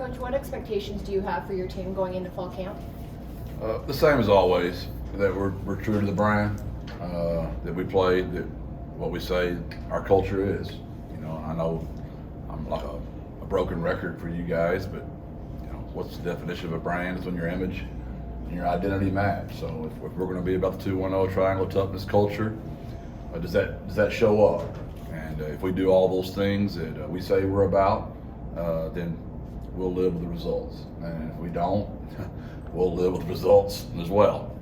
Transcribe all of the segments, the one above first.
Coach, what expectations do you have for your team going into fall camp? The same as always, that we're true to the brand, that we play, that what we say our culture is. You know, I know I'm like a broken record for you guys, but you know, what's the definition of a brand? It's when your image and your identity match. So if we're going to be about the 2-1-0 triangle toughness culture, does that show up? And if we do all those things that we say we're about, then we'll live with the results. And if we don't, we'll live with the results as well.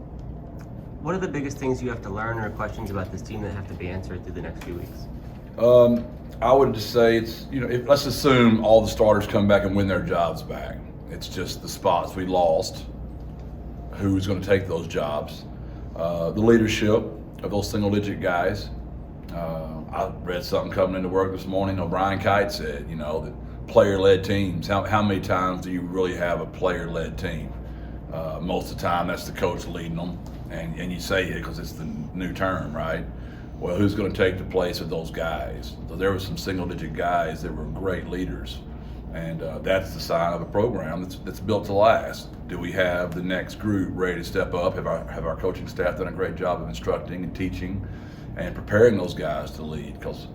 What are the biggest things you have to learn or questions about this team that have to be answered through the next few weeks? I would just say it's, you know, let's assume all the starters come back and win their jobs back. It's just the spots we lost, who's going to take those jobs, the leadership of those single-digit guys. I read something coming into work this morning. Brian Kite said, you know, that player-led teams, how many times do you really have a player-led team? Most of the time, that's the coach leading them, and you say it because it's the new term, right? Well, who's going to take the place of those guys? So there were some single-digit guys that were great leaders, and that's the sign of a program that's built to last. Do we have the next group ready to step up? Have our coaching staff done a great job of instructing and teaching and preparing those guys to lead? Because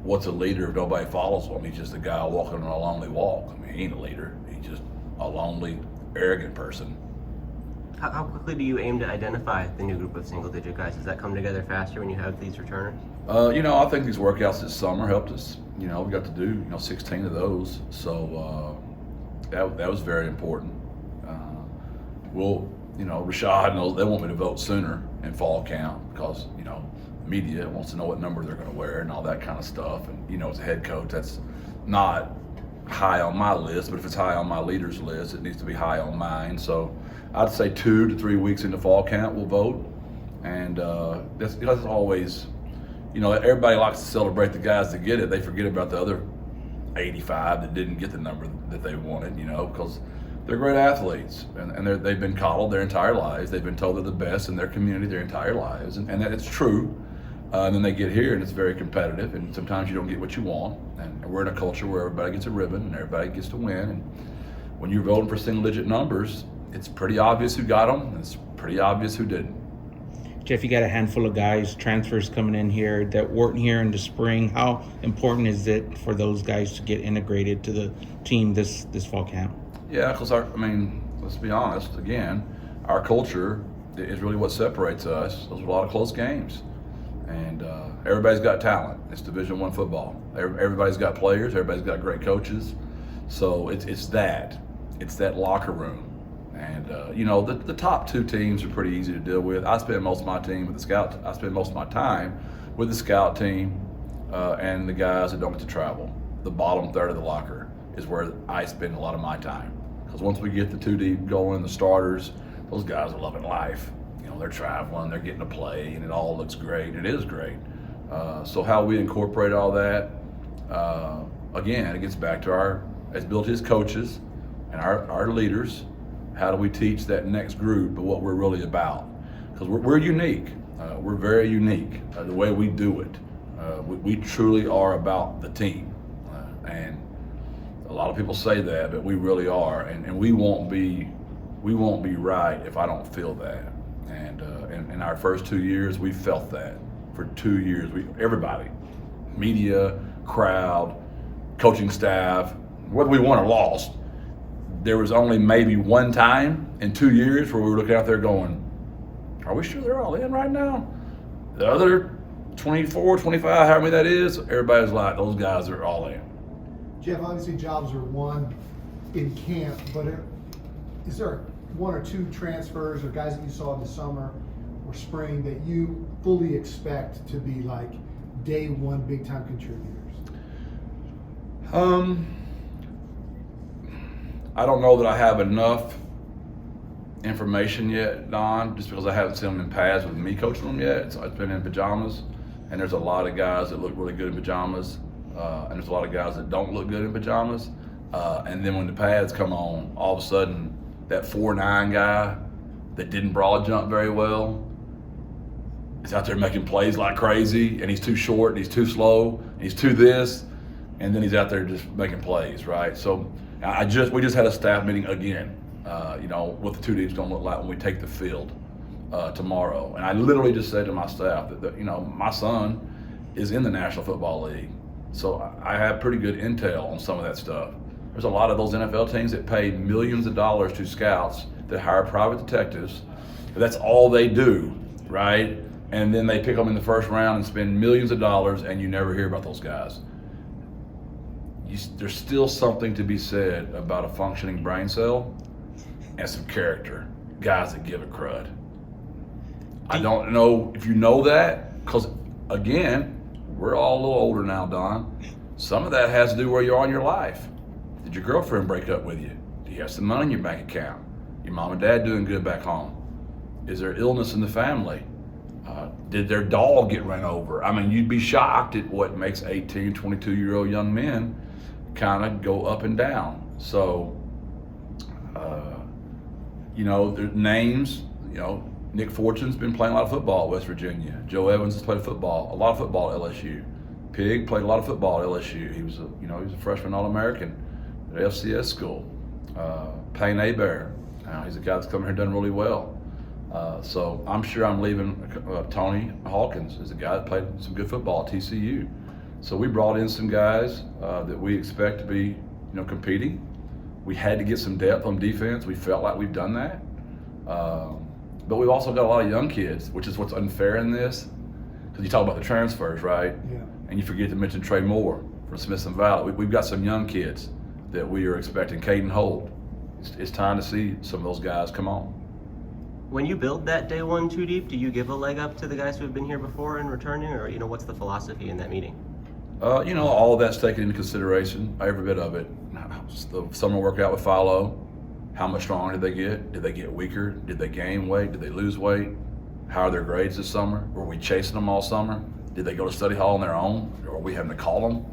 what's a leader if nobody follows him? He's just a guy walking on a lonely walk. I mean, he ain't a leader. He's just a lonely, arrogant person. How quickly do you aim to identify the new group of single-digit guys? Does that come together faster when you have these returners? You know, I think these workouts this summer helped us. You know, we got to do 16 of those, so that was very important. Rashad knows they want me to vote sooner in fall camp because media wants to know what number they're going to wear and all that kind of stuff. And as a head coach, that's not high on my list, but if it's high on my leaders list, it needs to be high on mine. So I'd say 2 to 3 weeks into fall camp we'll vote, and that's always, everybody likes to celebrate the guys that get it. They forget about the other 85 that didn't get the number that they wanted, because they're great athletes, and they've been coddled their entire lives. They've been told they're the best in their community their entire lives, and that it's true. And then they get here, and it's very competitive, and sometimes you don't get what you want. And we're in a culture where everybody gets a ribbon, and everybody gets to win. And when you're voting for single-digit numbers, it's pretty obvious who got them, and it's pretty obvious who didn't. Jeff, you got a handful of guys, transfers coming in here that weren't here in the spring. How important is it for those guys to get integrated to the team this fall camp? Yeah, because let's be honest, again, our culture is really what separates us. Those are a lot of close games. And everybody's got talent. It's Division I football. Everybody's got players. Everybody's got great coaches. So it's that locker room. And the top 2 teams are pretty easy to deal with. I spend most of my time with the scout team and the guys that don't get to travel. The bottom third of the locker is where I spend a lot of my time. Because once we get the 2 deep going, the starters, those guys are loving life. They're traveling, they're getting to play, and it all looks great. It is great. So how we incorporate all that, again, it gets back to as built his coaches and our leaders. How do we teach that next group of what we're really about? Because we're unique. We're very unique, the way we do it. We truly are about the team. And a lot of people say that, but we really are. And we won't be right if I don't feel that. And in our first 2 years, we felt that for 2 years. Everybody, media, crowd, coaching staff, whether we won or lost, there was only maybe one time in 2 years where we were looking out there going, are we sure they're all in right now? The other 24, 25, however many that is, everybody's like, those guys are all in. Jeff, obviously jobs are won in camp, but is there 1 or 2 transfers or guys that you saw in the summer or spring that you fully expect to be like day one big time contributors? I don't know that I have enough information yet, Don, just because I haven't seen them in pads with me coaching them yet. It's been in pajamas, and there's a lot of guys that look really good in pajamas, and there's a lot of guys that don't look good in pajamas. And then when the pads come on, all of a sudden, that 4'9" guy that didn't broad jump very well is out there making plays like crazy, and he's too short, and he's too slow, and he's too this, and then he's out there just making plays, right? So We just had a staff meeting again. What the 2 deep's going to look like when we take the field tomorrow. And I literally just said to my staff that my son is in the National Football League, so I have pretty good intel on some of that stuff. There's a lot of those NFL teams that pay millions of dollars to scouts that hire private detectives. That's all they do, right? And then they pick them in the first round and spend millions of dollars, and you never hear about those guys. There's still something to be said about a functioning brain cell and some character, guys that give a crud. I don't know if you know that, because again, we're all a little older now, Don. Some of that has to do where you are in your life. Did your girlfriend break up with you? Do you have some money in your bank account? Your mom and dad doing good back home? Is there illness in the family? Did their dog get run over? I mean, you'd be shocked at what makes 18, 22-year-old young men kind of go up and down. So, their names, Nick Fortune's been playing a lot of football at West Virginia. Joe Evans has played a lot of football at LSU. Pig played a lot of football at LSU. He was a freshman All-American at FCS school. Payne Abear, he's a guy that's come here and done really well. So I'm sure I'm leaving. Tony Hawkins is a guy that played some good football at TCU. So we brought in some guys that we expect to be, competing. We had to get some depth on defense. We felt like we've done that. But we've also got a lot of young kids, which is what's unfair in this. Because you talk about the transfers, right? Yeah. And you forget to mention Trey Moore from Smithson Valley. We've got some young kids that we are expecting. Caden Holt. It's time to see some of those guys come on. When you build that day 1 2 deep, do you give a leg up to the guys who have been here before and returning, or what's the philosophy in that meeting? All of that's taken into consideration, every bit of it. The summer workout with Philo, how much stronger did they get? Did they get weaker? Did they gain weight? Did they lose weight? How are their grades this summer? Were we chasing them all summer? Did they go to study hall on their own? Or were we having to call them?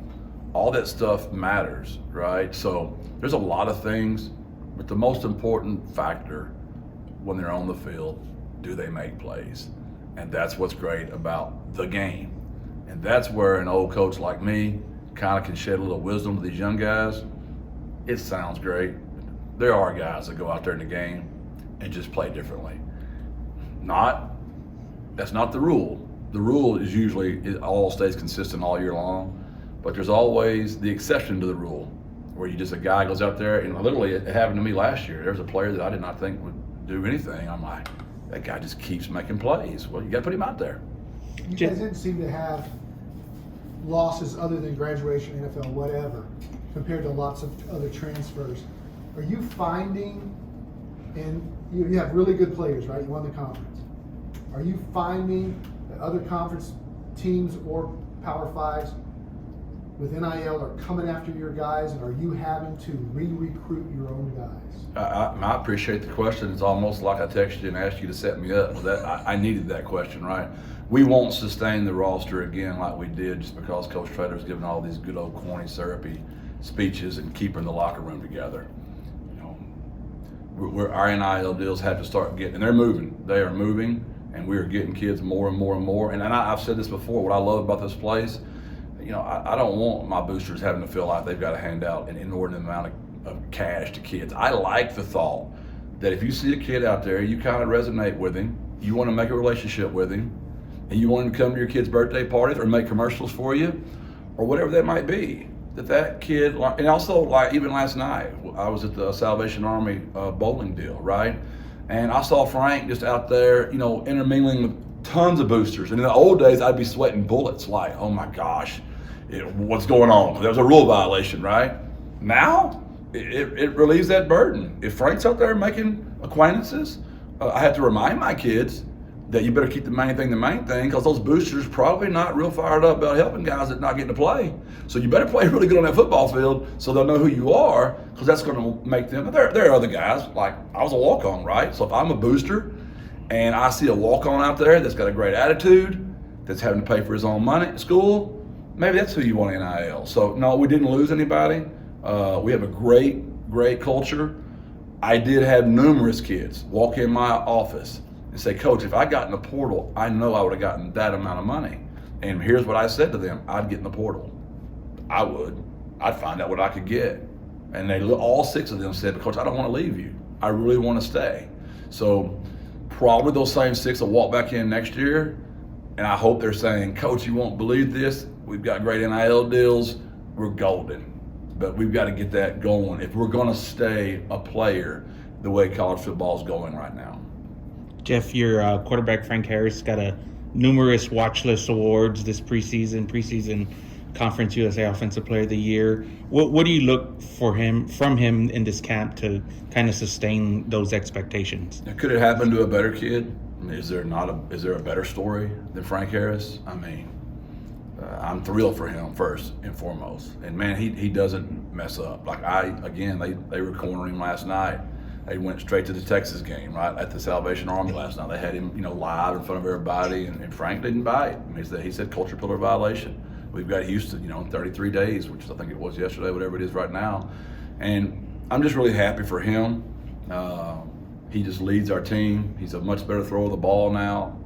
All that stuff matters, right? So there's a lot of things, but the most important factor when they're on the field, do they make plays? And that's what's great about the game. And that's where an old coach like me kind of can shed a little wisdom to these young guys. It sounds great. There are guys that go out there in the game and just play differently. That's not the rule. The rule is usually it all stays consistent all year long, but there's always the exception to the rule where a guy goes out there, and literally it happened to me last year. There's a player that I did not think would do anything. I'm like, that guy just keeps making plays. Well, you got to put him out there. You guys didn't seem to have losses other than graduation, NFL, whatever, compared to lots of other transfers. Are you finding, and you have really good players, right? You won the conference. Are you finding that other conference teams or Power Fives with NIL are coming after your guys, and are you having to re-recruit your own guys? I appreciate the question. It's almost like I texted you and asked you to set me up. I needed that question, right? We won't sustain the roster again like we did just because Coach Traylor's giving all these good old corny, syrupy speeches and keeping the locker room together. Our NIL deals have to start getting, and they're moving. They are moving, and we are getting kids more and more and more. And I've said this before, what I love about this place, I don't want my boosters having to feel like they've got to hand out an inordinate amount of cash to kids. I like the thought that if you see a kid out there, you kind of resonate with him, you want to make a relationship with him, and you want him to come to your kid's birthday parties or make commercials for you, or whatever that might be, that kid, and also like even last night, I was at the Salvation Army bowling deal, right? And I saw Frank just out there, intermingling with tons of boosters. And in the old days, I'd be sweating bullets like, oh my gosh, what's going on? There was a rule violation, right? Now, it relieves that burden. If Frank's out there making acquaintances, I have to remind my kids that you better keep the main thing, because those boosters probably not real fired up about helping guys that not getting to play. So you better play really good on that football field so they'll know who you are, because that's going to make them. There are other guys, like I was a walk-on, right? So if I'm a booster and I see a walk-on out there that's got a great attitude, that's having to pay for his own money at school, maybe that's who you want in NIL. So no, we didn't lose anybody. We have a great culture. I did have numerous kids walk in my office and say, Coach, if I got in the portal, I know I would have gotten that amount of money. And here's what I said to them: I'd get in the portal. I'd find out what I could get. And all 6 of them said, Coach, I don't want to leave you. I really want to stay. So probably those same 6 will walk back in next year, and I hope they're saying, Coach, you won't believe this. We've got great NIL deals. We're golden. But we've got to get that going if we're going to stay a player the way college football is going right now. Jeff, your quarterback Frank Harris got a numerous watch list awards this preseason Conference USA Offensive Player of the Year. What do you look from him in this camp to kind of sustain those expectations? Could it happen to a better kid? I mean, is there a better story than Frank Harris? I mean, I'm thrilled for him first and foremost. And man, he doesn't mess up. Like they were cornering him last night. They went straight to the Texas game, right, at the Salvation Army last night. They had him, live in front of everybody, and Frank didn't bite. I mean, he said culture pillar violation. We've got Houston, in 33 days, which I think it was yesterday, whatever it is right now. And I'm just really happy for him. He just leads our team. He's a much better thrower of the ball now,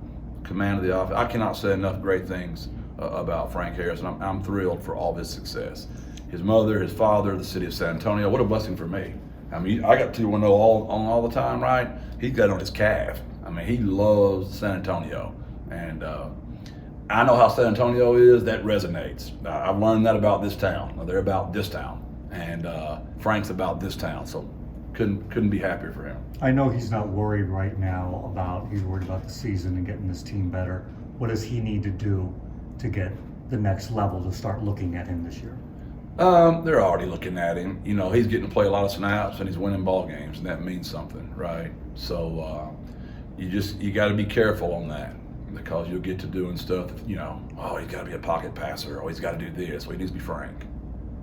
command of the offense. I cannot say enough great things about Frank Harris, and I'm thrilled for all of his success. His mother, his father, the city of San Antonio, what a blessing for me. I mean, I got 2-1-0 all the time, right? He's got it on his calf. I mean, he loves San Antonio. And I know how San Antonio is. That resonates. I've learned that about this town. They're about this town. And Frank's about this town. So couldn't be happier for him. I know he's not worried right now he's worried about the season and getting this team better. What does he need to do to get the next level to start looking at him this year? They're already looking at him. He's getting to play a lot of snaps and he's winning ball games, and that means something, right? So you got to be careful on that, because you'll get to doing stuff. He's got to be a pocket passer. Oh, he's got to do this. Well, he needs to be Frank.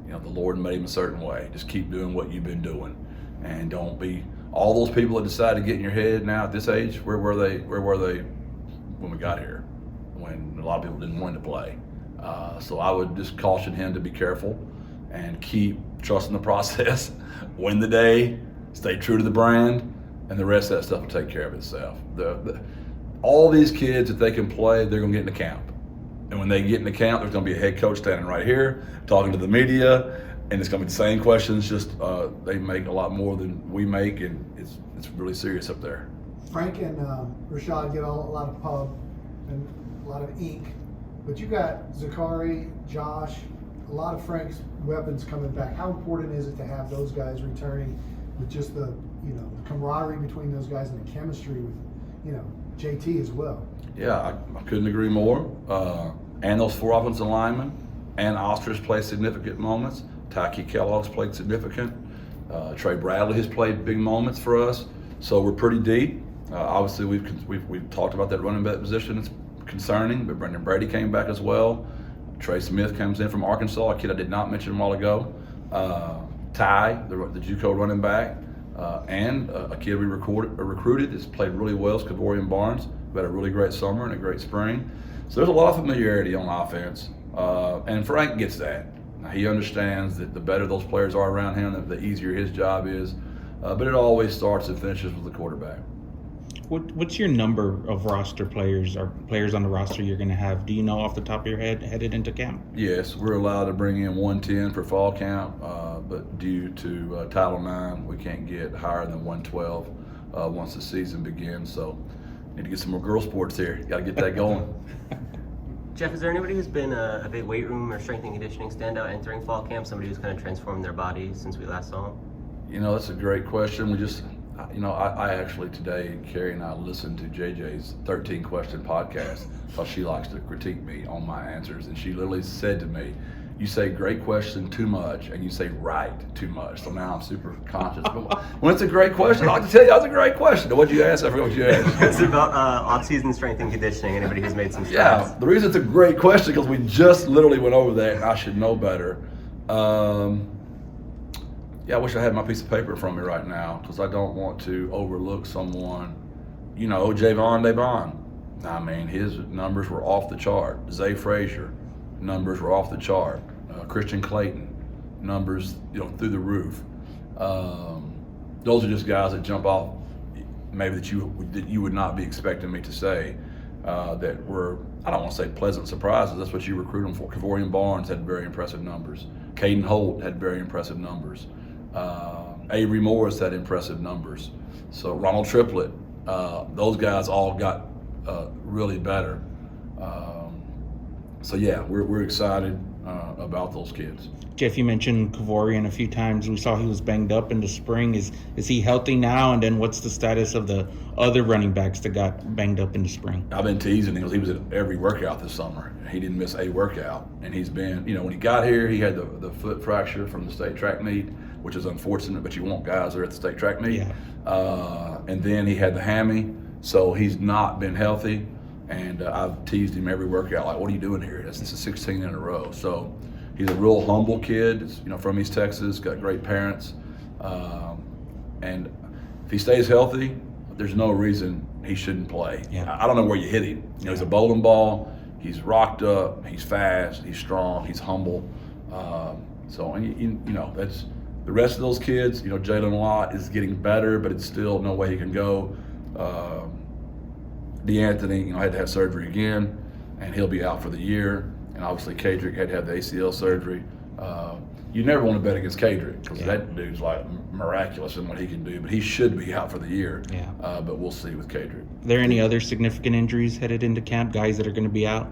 The Lord made him a certain way. Just keep doing what you've been doing, and don't be all those people that decide to get in your head now at this age. Where were they when we got here? When a lot of people didn't want to play. So I would just caution him to be careful and keep trusting the process, win the day, stay true to the brand, and the rest of that stuff will take care of itself. All these kids, if they can play, they're going to get into camp. And when they get into camp, there's going to be a head coach standing right here talking to the media, and it's going to be the same questions, just they make a lot more than we make, and it's really serious up there. Frank and Rashad get a lot of pub and a lot of ink, but you got Zachary, Josh, a lot of Frank's weapons coming back. How important is it to have those guys returning with just the camaraderie between those guys and the chemistry with JT as well? Yeah, I couldn't agree more. And those 4 offensive linemen and Ostrich played significant moments. Tyke Kellogg's played significant. Trey Bradley has played big moments for us. So we're pretty deep. Obviously, we've talked about that running back position. It's concerning, but Brendan Brady came back as well. Trey Smith comes in from Arkansas, a kid I did not mention a while ago. Ty, the JUCO running back, and a kid we recruited that's played really well, is Kavorian Barnes, who had a really great summer and a great spring. So there's a lot of familiarity on offense, and Frank gets that. Now, he understands that the better those players are around him, the easier his job is, but it always starts and finishes with the quarterback. What's your number of roster players or players on the roster you're going to have? Do you know off the top of your head headed into camp? Yes, we're allowed to bring in 110 for fall camp, but due to Title IX, we can't get higher than 112 once the season begins. So need to get some more girl sports here. Got to get that going. Jeff, is there anybody who's been a big weight room or strength and conditioning standout entering fall camp? Somebody who's kind of transformed their body since we last saw them? That's a great question. I actually today, Carrie and I listened to JJ's 13-question podcast because she likes to critique me on my answers. And she literally said to me, you say great question too much and you say right too much. So now I'm super conscious. But when it's a great question, I like to tell you that's a great question. What'd you ask? I forgot what you asked. It's about off-season strength and conditioning, anybody who's made some strides. Yeah, the reason it's a great question because we just literally went over that and I should know better. Yeah, I wish I had my piece of paper from me right now because I don't want to overlook someone. Javon Devon. I mean, his numbers were off the chart. Zay Frazier, numbers were off the chart. Christian Clayton, numbers through the roof. Those are just guys that jump off, maybe that you would not be expecting me to say. That were, I don't want to say pleasant surprises. That's what you recruit them for. Kavorian Barnes had very impressive numbers. Caden Holt had very impressive numbers. Avery Morris had impressive numbers. So Ronald Triplett, those guys all got really better. So yeah, we're excited about those kids. Jeff, you mentioned Kavorian a few times. We saw he was banged up in the spring. Is he healthy now? And then what's the status of the other running backs that got banged up in the spring? I've been teasing him because he was at every workout this summer. He didn't miss a workout. And he's been, when he got here, he had the foot fracture from the state track meet, which is unfortunate, but you want guys that are at the state track meet. Yeah. And then he had the hammy, so he's not been healthy. And I've teased him every workout, like, what are you doing here? This is 16 in a row. So he's a real humble kid, from East Texas, got great parents. And if he stays healthy, there's no reason he shouldn't play. Yeah. I don't know where you hit him. He's a bowling ball. He's rocked up. He's fast. He's strong. He's humble. That's the rest of those kids. Jalen Lott is getting better, but it's still no way he can go. DeAnthony, had to have surgery again, and he'll be out for the year. And obviously, Kadrick had to have the ACL surgery. You never want to bet against Kadrick because that dude's like miraculous in what he can do, but he should be out for the year. Yeah. But we'll see with Kadrick. Are there any other significant injuries headed into camp? Guys that are going to be out?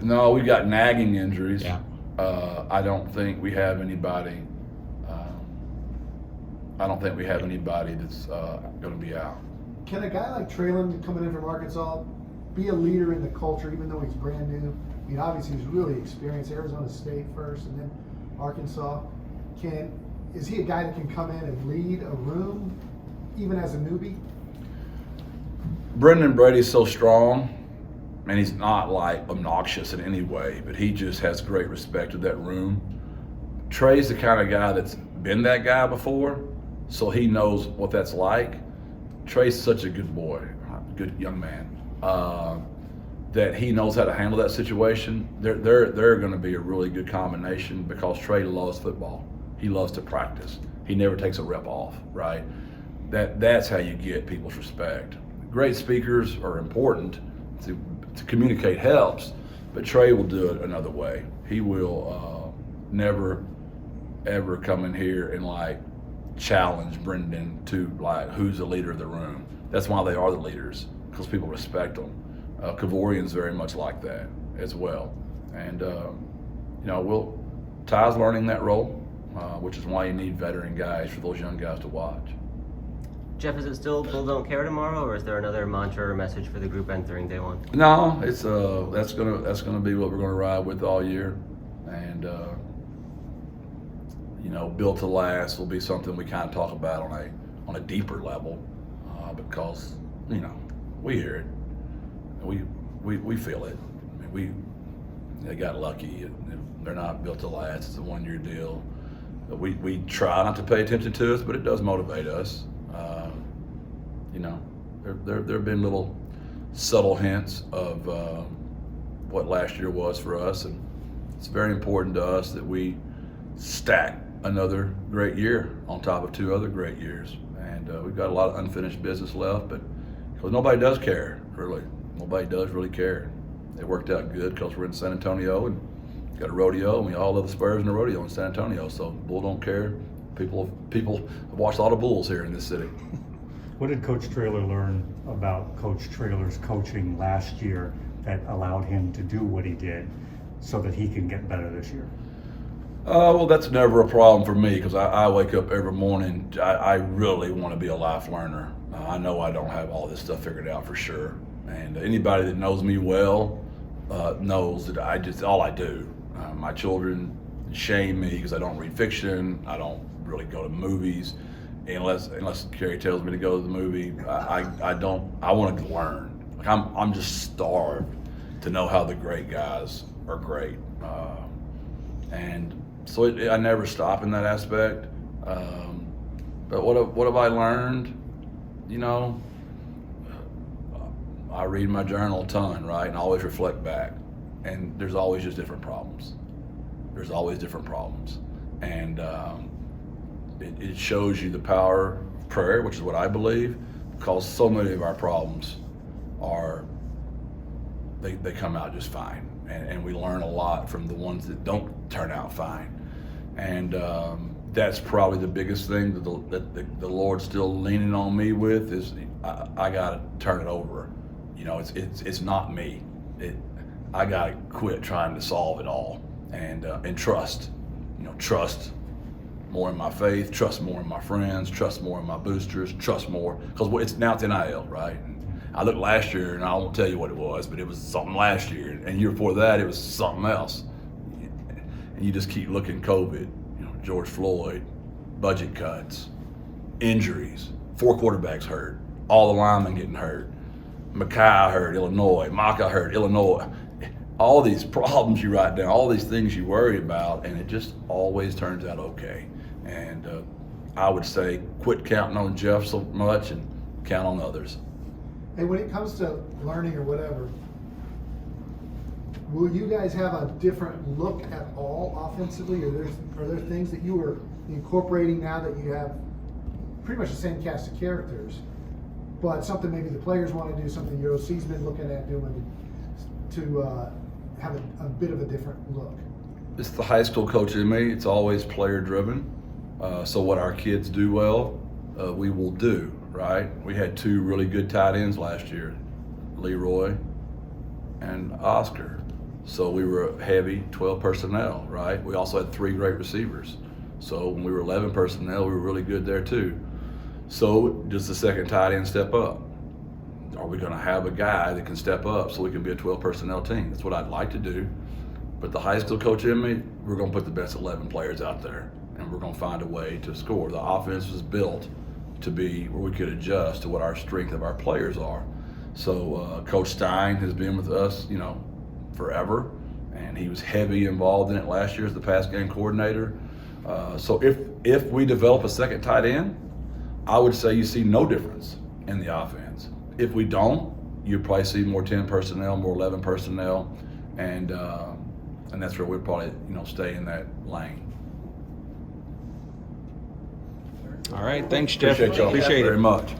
No, we've got nagging injuries. Yeah. I don't think we have anybody. That's going to be out. Can a guy like Traylon coming in from Arkansas be a leader in the culture, even though he's brand new? I mean, obviously he's really experienced. Arizona State first, and then Arkansas. Is he a guy that can come in and lead a room, even as a newbie? Brendan Brady's so strong, and he's not like obnoxious in any way, but he just has great respect of that room. Trey's the kind of guy that's been that guy before, so he knows what that's like. Trey's such a good boy, good young man, that he knows how to handle that situation. They're going to be a really good combination because Trey loves football. He loves to practice. He never takes a rep off, right? That's how you get people's respect. Great speakers are important. To communicate helps, but Trey will do it another way. He will never, ever come in here and challenge Brendan to who's the leader of the room. That's why they are the leaders, because people respect them. Kavorian's very much like that as well. And Ty's learning that role, which is why you need veteran guys for those young guys to watch. Jeff, is it still Bull Don't Care tomorrow, or is there another mantra or message for the group entering day one? No, it's that's gonna be what we're gonna ride with all year, and built to last will be something we kind of talk about on a deeper level, because we hear it, we feel it. I mean, they got lucky. They're not built to last. It's a 1-year deal. We try not to pay attention to us, but it does motivate us. There have been little subtle hints of what last year was for us, and it's very important to us that we stack another great year on top of 2 other great years. And we've got a lot of unfinished business left, but because nobody does care, really. Nobody does really care. It worked out good because we're in San Antonio and got a rodeo, and we all love the Spurs and the rodeo in San Antonio. So Bull don't care. People have watched a lot of Bulls here in this city. What did Coach Traylor learn about Coach Traylor's coaching last year that allowed him to do what he did so that he can get better this year? Well, that's never a problem for me because I wake up every morning. I really want to be a life learner. I know I don't have all this stuff figured out for sure. And anybody that knows me well knows that all I do. My children shame me because I don't read fiction. I don't really go to movies. Unless Carrie tells me to go to the movie, I want to learn. I'm just starved to know how the great guys are great, and so I never stop in that aspect. But what have I learned? I read my journal a ton, right, and I always reflect back, and there's always just different problems. There's always different problems, and it shows you the power of prayer, which is what I believe, because so many of our problems they come out just fine, and we learn a lot from the ones that don't turn out fine. And that's probably the biggest thing that the Lord's still leaning on me with is I got to turn it over. You know, it's not me. I got to quit trying to solve it all and trust. You know, trust more in my faith, trust more in my friends, trust more in my boosters, trust more, because it's NIL, right? I looked last year, and I won't tell you what it was, but it was something last year, and year before that, it was something else. And you just keep looking, COVID, you know, George Floyd, budget cuts, injuries, 4 quarterbacks hurt, all the linemen getting hurt, Mackay hurt, Illinois, Maka hurt, Illinois. All these problems you write down, all these things you worry about, and it just always turns out okay. And I would say quit counting on Jeff so much and count on others. Hey, when it comes to learning or whatever, will you guys have a different look at all offensively, or are there things that you are incorporating now that you have pretty much the same cast of characters, but something maybe the players want to do, something your OC's been looking at doing to have a bit of a different look? It's the high school coach in me. It's always player driven. So what our kids do well, we will do, right? We had 2 really good tight ends last year, Leroy and Oscar. So we were heavy 12 personnel, right? We also had 3 great receivers. So when we were 11 personnel, we were really good there too. So does the second tight end step up? Are we going to have a guy that can step up so we can be a 12 personnel team? That's what I'd like to do. But the high school coach in me, we're going to put the best 11 players out there, and we're going to find a way to score. The offense was built to be where we could adjust to what our strength of our players are. So Coach Stein has been with us, you know, forever, and he was heavy involved in it last year as the pass game coordinator. So if we develop a second tight end, I would say you see no difference in the offense. If we don't, you probably see more 10 personnel, more 11 personnel, and that's where we'd probably, you know, stay in that lane. All right, thanks, Jeff. Appreciate y'all Appreciate it. very much.